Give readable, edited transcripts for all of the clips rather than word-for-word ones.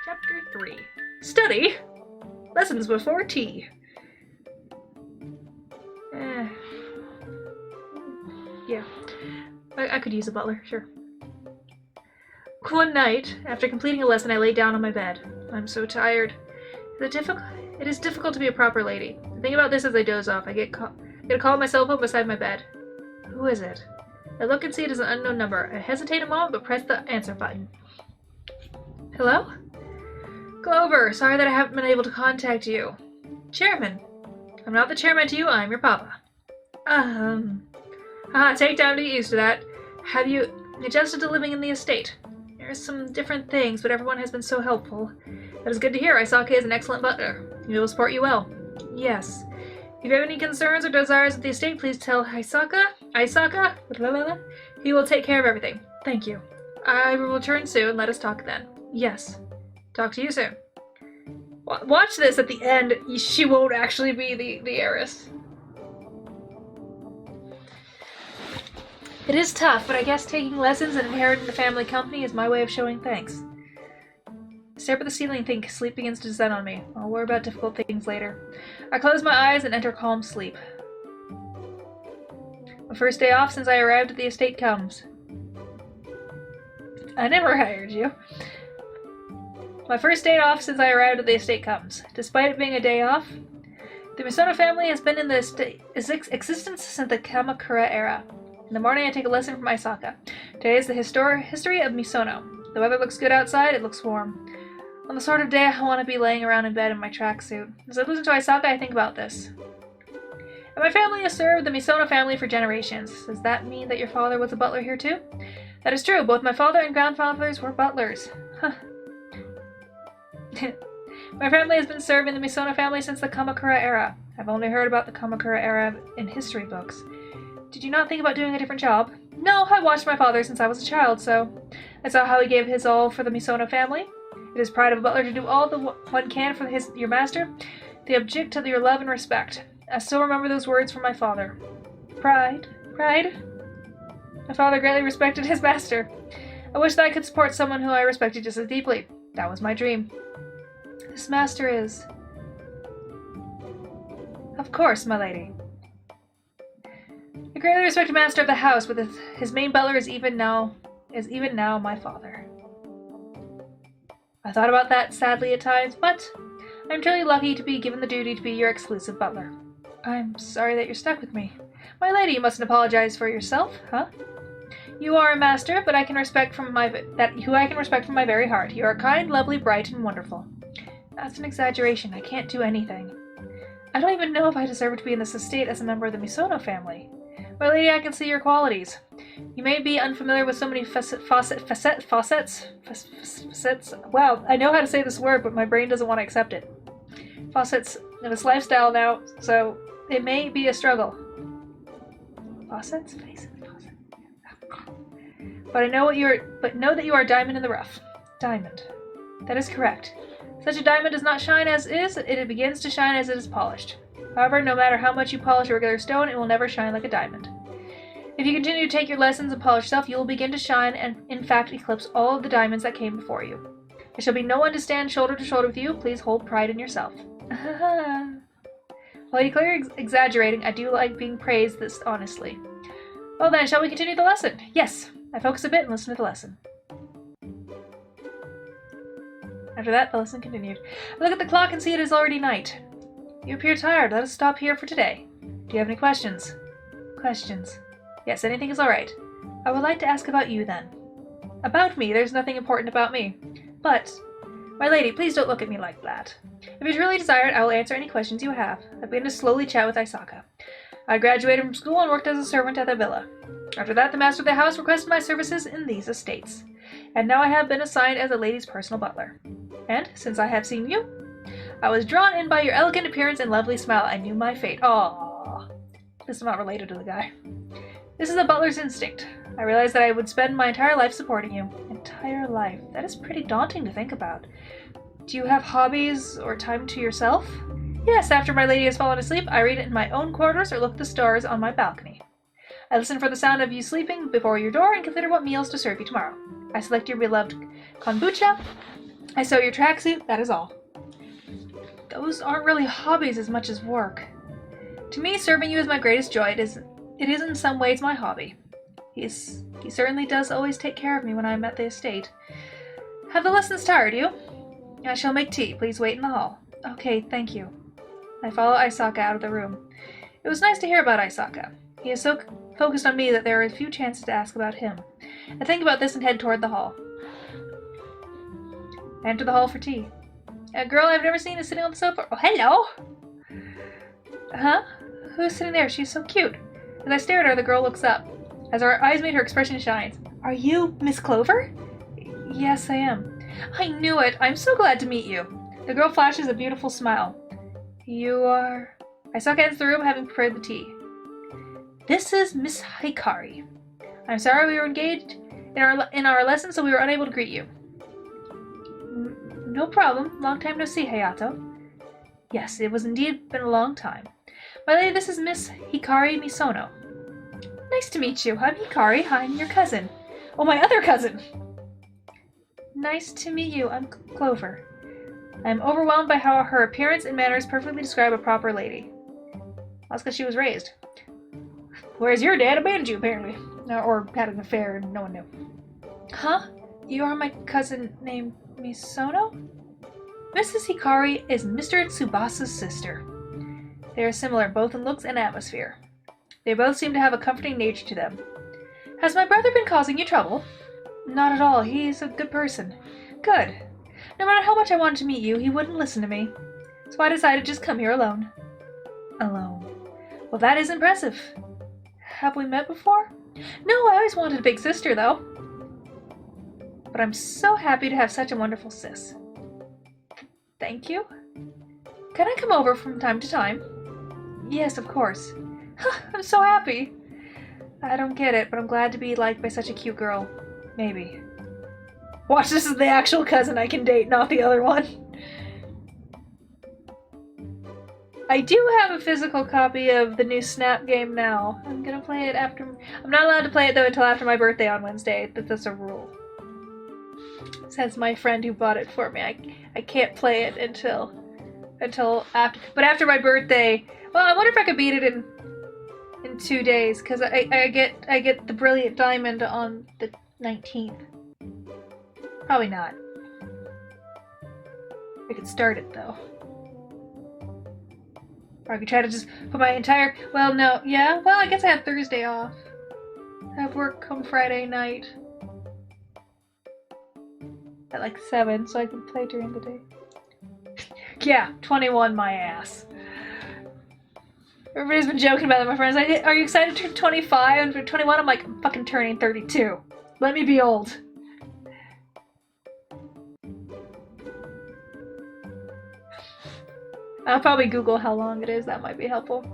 Chapter 3. Study? Lessons before tea. Yeah. I could use a butler, sure. One night, after completing a lesson, I lay down on my bed. I'm so tired. It is difficult to be a proper lady. I think about this as I doze off. I get a call on my cell phone beside my bed. Who is it? I look and see it is an unknown number. I hesitate a moment, but press the answer button. Hello? Clover, sorry that I haven't been able to contact you. Chairman. I'm not the chairman to you, I'm your papa. Take time to get used to that. Have you adjusted to living in the estate? There's some different things, but everyone has been so helpful. That is good to hear. Aisaka is an excellent butler. He will support you well. Yes. If you have any concerns or desires of the estate, please tell Aisaka. He will take care of everything. Thank you. I will return soon. Let us talk then. Yes. Talk to you soon. Watch this at the end. She won't actually be the heiress. It is tough, but I guess taking lessons and inheriting the family company is my way of showing thanks. I stare up at the ceiling and think sleep begins to descend on me. I'll worry about difficult things later. I close my eyes and enter calm sleep. My first day off since I arrived at the estate comes. I never hired you. My first day off since I arrived at the estate comes. Despite it being a day off, the Misono family has been in the existence since the Kamakura era. In the morning, I take a lesson from Aisaka. Today is the history of Misono. The weather looks good outside, it looks warm. On the sort of day I want to be laying around in bed in my tracksuit. As I listen to Aisaka, I think about this. And my family has served the Misono family for generations. Does that mean that your father was a butler here too? That is true. Both my father and grandfathers were butlers. Huh. My family has been serving the Misono family since the Kamakura era. I've only heard about the Kamakura era in history books. Did you not think about doing a different job? No, I watched my father since I was a child, so I saw how he gave his all for the Misono family. It is pride of a butler to do all one can for your master, the object of your love and respect. I still remember those words from my father. Pride? Pride? My father greatly respected his master. I wish that I could support someone who I respected just as deeply. That was my dream. This master is... Of course, my lady. The greatly respected master of the house, but his main butler is even now my father. I thought about that sadly at times, but I'm truly lucky to be given the duty to be your exclusive butler. I'm sorry that you're stuck with me. My lady, you mustn't apologize for yourself, huh? You are a master, but I can respect from my very heart. You are kind, lovely, bright, and wonderful. That's an exaggeration. I can't do anything. I don't even know if I deserve to be in this estate as a member of the Misono family. My lady, I can see your qualities. You may be unfamiliar with so many facets. Wow, I know how to say this word, but my brain doesn't want to accept it. Facets of this lifestyle now, so it may be a struggle. Facets? But know that you are a diamond in the rough. Diamond. That is correct. Such a diamond does not shine as is, it begins to shine as it is polished. However, no matter how much you polish a regular stone, it will never shine like a diamond. If you continue to take your lessons and polish yourself, you will begin to shine and, in fact, eclipse all of the diamonds that came before you. There shall be no one to stand shoulder to shoulder with you. Please hold pride in yourself. While you're clearly exaggerating, I do like being praised this honestly. Well then, shall we continue the lesson? Yes. I focus a bit and listen to the lesson. After that, the lesson continued. I look at the clock and see it is already night. You appear tired. Let us stop here for today. Do you have any questions? Questions. Yes, anything is alright. I would like to ask about you then. About me? There's nothing important about me. But, my lady, please don't look at me like that. If you truly desire it, I will answer any questions you have. I began to slowly chat with Aisaka. I graduated from school and worked as a servant at the villa. After that, the master of the house requested my services in these estates. And now I have been assigned as a lady's personal butler. And, since I have seen you, I was drawn in by your elegant appearance and lovely smile. I knew my fate. Aww. This is not related to the guy. This is a butler's instinct. I realized that I would spend my entire life supporting you. Entire life. That is pretty daunting to think about. Do you have hobbies or time to yourself? Yes, after my lady has fallen asleep, I read it in my own quarters or look at the stars on my balcony. I listen for the sound of you sleeping before your door and consider what meals to serve you tomorrow. I select your beloved kombucha I sew your tracksuit, that is all. Those aren't really hobbies as much as work. To me, serving you is my greatest joy. It is in some ways my hobby. He certainly does always take care of me when I am at the estate. Have the lessons tired you? I shall make tea. Please wait in the hall. Okay, thank you. I follow Aisaka out of the room. It was nice to hear about Aisaka. He is so focused on me that there are few chances to ask about him. I think about this and head toward the hall. I enter the hall for tea. A girl I've never seen is sitting on the sofa. Oh, hello! Huh? Who's sitting there? She's so cute. As I stare at her, the girl looks up. As our eyes meet, her expression shines. Are you Miss Clover? Yes, I am. I knew it. I'm so glad to meet you. The girl flashes a beautiful smile. You are... Aisaka enters the room, having prepared the tea. This is Miss Hikari. I'm sorry we were engaged in our lesson, so we were unable to greet you. No problem. Long time no see, Hayato. Yes, it was indeed been a long time. My lady, this is Miss Hikari Misono. Nice to meet you. I'm Hikari. I'm your cousin. Oh, my other cousin! Nice to meet you. I'm Clover. I'm overwhelmed by how her appearance and manners perfectly describe a proper lady. That's because she was raised. Whereas your dad abandoned you, apparently. Or had an affair and no one knew. Huh? You are my cousin named Misono? Mrs. Hikari is Mr. Tsubasa's sister. They are similar both in looks and atmosphere. They both seem to have a comforting nature to them. Has my brother been causing you trouble? Not at all. He's a good person. Good. No matter how much I wanted to meet you, he wouldn't listen to me. So I decided to just come here alone. Alone. Well, that is impressive. Have we met before? No, I always wanted a big sister, though. But I'm so happy to have such a wonderful sis. Thank you. Can I come over from time to time? Yes, of course. I'm so happy. I don't get it, but I'm glad to be liked by such a cute girl. Maybe. Watch, this is the actual cousin I can date, not the other one. I do have a physical copy of the new Snap game now. I'm gonna play it after... I'm not allowed to play it, though, until after my birthday on Wednesday. That's a rule. Says my friend who bought it for me. I can't play it until after... But after my birthday... Well, I wonder if I could beat it in 2 days, because I get the Brilliant Diamond on the 19th. Probably not. I could start it, though. Or I could try to just put my entire... Well, no. Yeah? Well, I guess I have Thursday off. I have work come Friday night. At like 7, so I can play during the day. Yeah, 21 my ass. Everybody's been joking about it, my friends. Like, are you excited to turn 25? And for 21, I'm like, I'm fucking turning 32. Let me be old. I'll probably Google how long it is. That might be helpful.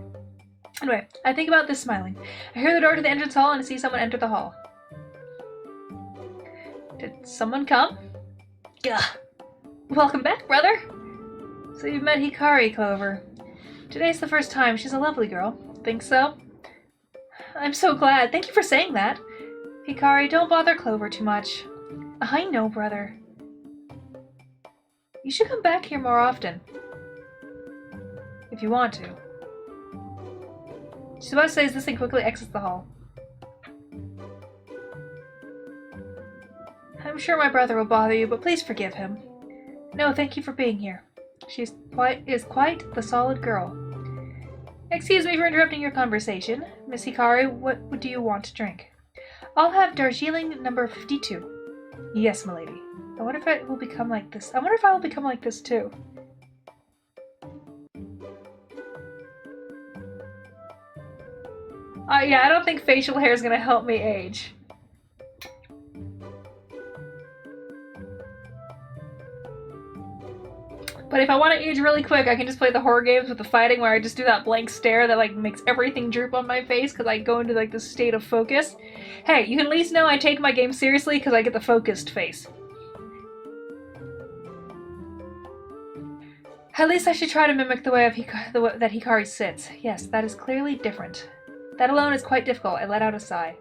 Anyway, I think about this smiling. I hear the door to the entrance hall and I see someone enter the hall. Did someone come? Gah. Welcome back, brother. So you've met Hikari, Clover. Today's the first time. She's a lovely girl. Think so? I'm so glad. Thank you for saying that. Hikari, don't bother Clover too much. I know, brother. You should come back here more often. If you want to. Tsubasa says this and quickly exits the hall. I'm sure my brother will bother you, but please forgive him. No, thank you for being here. She is quite the solid girl. Excuse me for interrupting your conversation. Miss Hikari, what do you want to drink? I'll have Darjeeling number 52. Yes, milady. I wonder if it will become like this. I wonder if I will become like this too. Yeah, I don't think facial hair is gonna help me age. But if I want to age really quick, I can just play the horror games with the fighting where I just do that blank stare that like makes everything droop on my face because I go into like this state of focus. Hey, you can at least know I take my game seriously because I get the focused face. At least I should try to mimic the way that Hikari sits. Yes, that is clearly different. That alone is quite difficult. I let out a sigh.